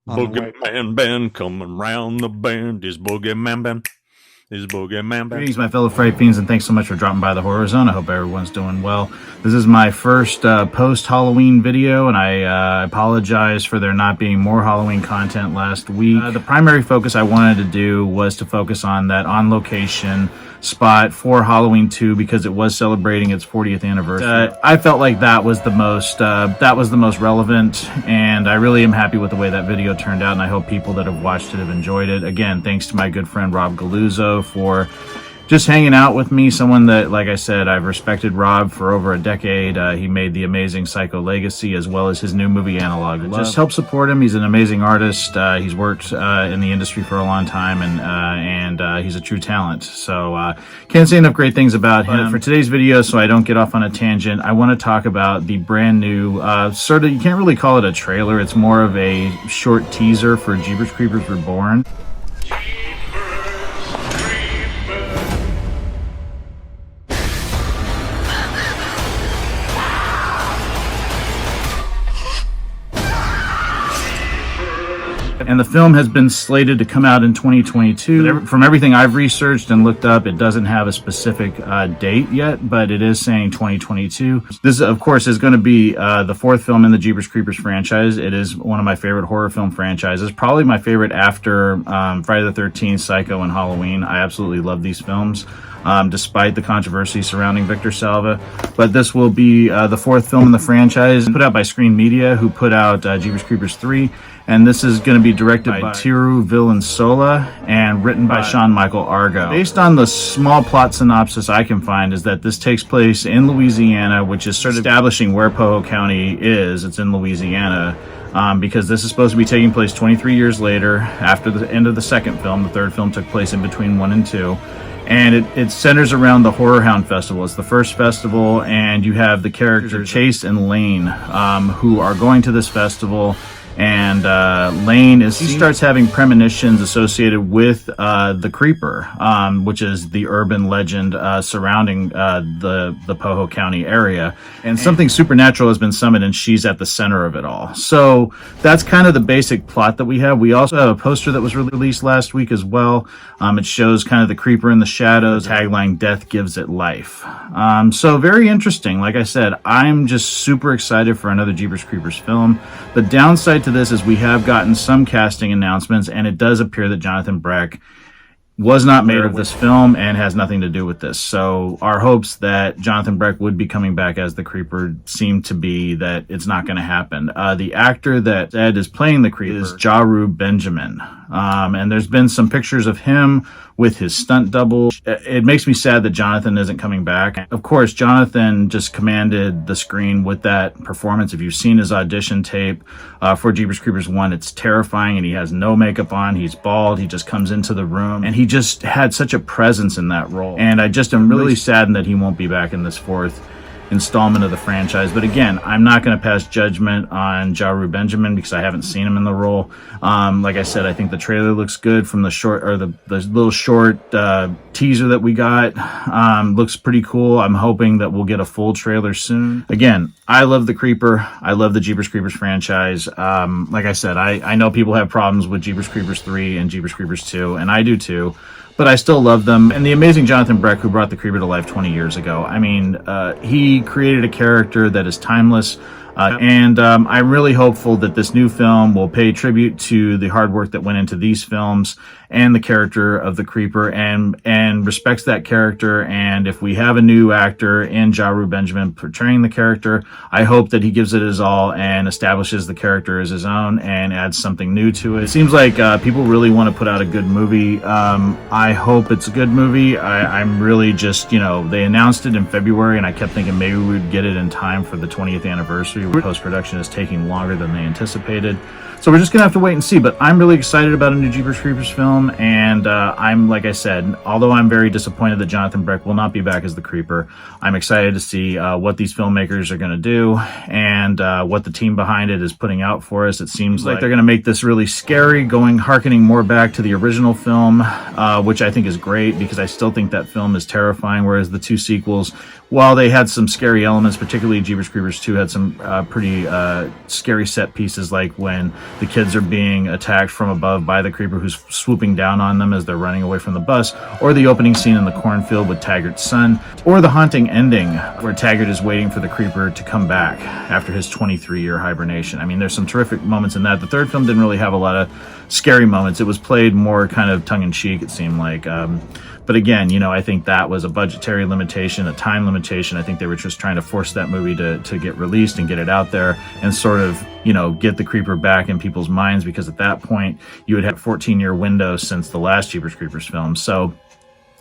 Boogeyman band coming round the bend. Is Boogeyman band. Is Boogeyman band. Greetings, my fellow Fright Fiends, and thanks so much for dropping by the Horror Zone. I hope everyone's doing well. This is my first post-Halloween video, and I apologize for there not being more Halloween content last week. The primary focus I wanted to do was to focus on that on-location spot for Halloween 2 because it was celebrating its 40th anniversary. I felt like that was the most relevant, and I really am happy with the way that video turned out, and I hope people that have watched it have enjoyed it. Again, thanks to my good friend Rob Galuzzo for just hanging out with me, someone that, like I said, I've respected Rob for over a decade. He made the amazing Psycho Legacy as well as his new movie Analog. Just help support him. He's an amazing artist. He's worked in the industry for a long time, and he's a true talent. So can't say enough great things about him. For today's video, so I don't get off on a tangent, I want to talk about the brand new, sort of, you can't really call it a trailer. It's more of a short teaser for Jeepers Creepers Reborn. And the film has been slated to come out in 2022. From everything I've researched and looked up, it doesn't have a specific date yet, but it is saying 2022. This, of course, is going to be the fourth film in the Jeepers Creepers franchise. It is one of my favorite horror film franchises, probably my favorite after Friday the 13th, Psycho, and Halloween. I absolutely love these films. Despite the controversy surrounding Victor Salva. But this will be the fourth film in the franchise, put out by Screen Media, who put out Jeepers Creepers 3. And this is going to be directed by Tiru Villansola and written by Sean Michael Argo. Based on the small plot synopsis I can find is that this takes place in Louisiana, which is sort of establishing where Poho County is. It's in Louisiana. Because this is supposed to be taking place 23 years later, after the end of the second film. The third film took place in between 1 and 2. And it centers around the Horror Hound Festival. It's the first festival, and you have the characters Chase and Lane, who are going to this festival. And Lane he starts having premonitions associated with the Creeper, which is the urban legend surrounding the Poho County area. And something supernatural has been summoned, and she's at the center of it all. So that's kind of the basic plot that we have. We also have a poster that was released last week as well. It shows kind of the Creeper in the shadows, tagline, "Death gives it life." So very interesting. Like I said, I'm just super excited for another Jeepers Creepers film. The downside to this is we have gotten some casting announcements, and it does appear that Jonathan Breck was not made of this film and has nothing to do with this. So our hopes that Jonathan Breck would be coming back as the Creeper seem to be that it's not going to happen. The actor that Ed is playing the Creeper is Jaru Benjamin. And there's been some pictures of him with his stunt double. It makes me sad that Jonathan isn't coming back. Of course, Jonathan just commanded the screen with that performance. If you've seen his audition tape for Jeepers Creepers 1, it's terrifying, and he has no makeup on. He's bald. He just comes into the room, and he just had such a presence in that role. And I just am really saddened that he won't be back in this fourth installment of the franchise. But again, I'm not going to pass judgment on Jaru Benjamin because I haven't seen him in the role. Like I said, I think the trailer looks good from the short, or the little short teaser that we got. Looks pretty cool. I'm hoping that we'll get a full trailer soon. Again, I love the Creeper. I love the Jeepers Creepers franchise. Like I said, I know people have problems with Jeepers Creepers 3 and Jeepers Creepers 2, and I do too. But I still love them. And the amazing Jonathan Breck, who brought the Creeper to life 20 years ago. I mean, he created a character that is timeless. And I'm really hopeful that this new film will pay tribute to the hard work that went into these films and the character of the Creeper, and respects that character. And if we have a new actor in Jaru Benjamin portraying the character, I hope that he gives it his all and establishes the character as his own and adds something new to it. It seems like people really want to put out a good movie. I hope it's a good movie. I'm really just, they announced it in February, and I kept thinking maybe we would get it in time for the 20th anniversary. Post-production is taking longer than they anticipated. So we're just going to have to wait and see. But I'm really excited about a new Jeepers Creepers film. And I'm, like I said, although I'm very disappointed that Jonathan Breck will not be back as the Creeper, I'm excited to see what these filmmakers are going to do and what the team behind it is putting out for us. It seems like they're going to make this really scary, harkening more back to the original film, which I think is great because I still think that film is terrifying, whereas the two sequels, while they had some scary elements, particularly Jeepers Creepers 2 had some pretty scary set pieces, like when the kids are being attacked from above by the creeper who's swooping down on them as they're running away from the bus, or the opening scene in the cornfield with Taggart's son, or the haunting ending where Taggart is waiting for the creeper to come back after his 23-year hibernation. I mean, there's some terrific moments in that. The third film didn't really have a lot of scary moments. It was played more kind of tongue-in-cheek, it seemed like. But again, you know, I think that was a budgetary limitation, a time limitation. I think they were just trying to force that movie to get released and get it out there and sort of, you know, get the creeper back in people's minds, because at that point you would have a 14-year window since the last Jeepers Creepers film. So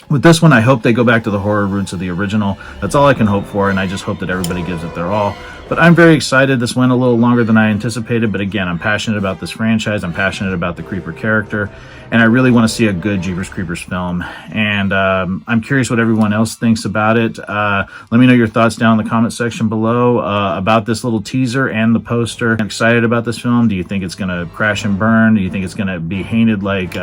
with this one, I hope they go back to the horror roots of the original. That's all I can hope for, and I just hope that everybody gives it their all. But I'm very excited. This went a little longer than I anticipated, but again, I'm passionate about this franchise. I'm passionate about the creeper character, and I really want to see a good Jeepers Creepers film. And I'm curious what everyone else thinks about it. Let me know your thoughts down in the comment section below about this little teaser and the poster. I'm excited about this film. Do you think it's going to crash and burn? Do you think it's going to be hated like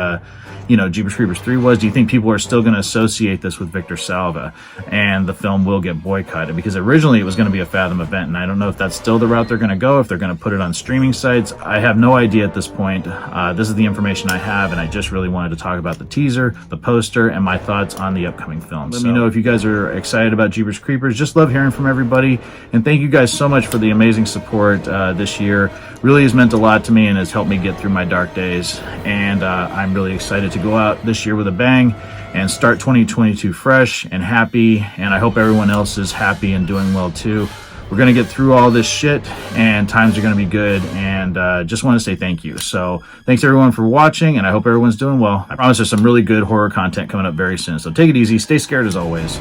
you know, Jeepers Creepers 3 was? Do you think people are still going to associate this with Victor Salva and the film will get boycotted? Because originally it was going to be a Fathom event, and I don't know if that's still the route they're going to go, if they're going to put it on streaming sites. I have no idea at this point. This is the information I have, and I just really wanted to talk about the teaser, the poster, and my thoughts on the upcoming film. Let me know if you guys are excited about Jeepers Creepers. Just love hearing from everybody, and thank you guys so much for the amazing support this year. Really has meant a lot to me and has helped me get through my dark days, and I'm really excited to go out this year with a bang and start 2022 fresh and happy, and I hope everyone else is happy and doing well too. We're going to get through all this shit, and times are going to be good, and just want to say thank you. So thanks everyone for watching, and I hope everyone's doing well. I promise there's some really good horror content coming up very soon, so take it easy, stay scared as always.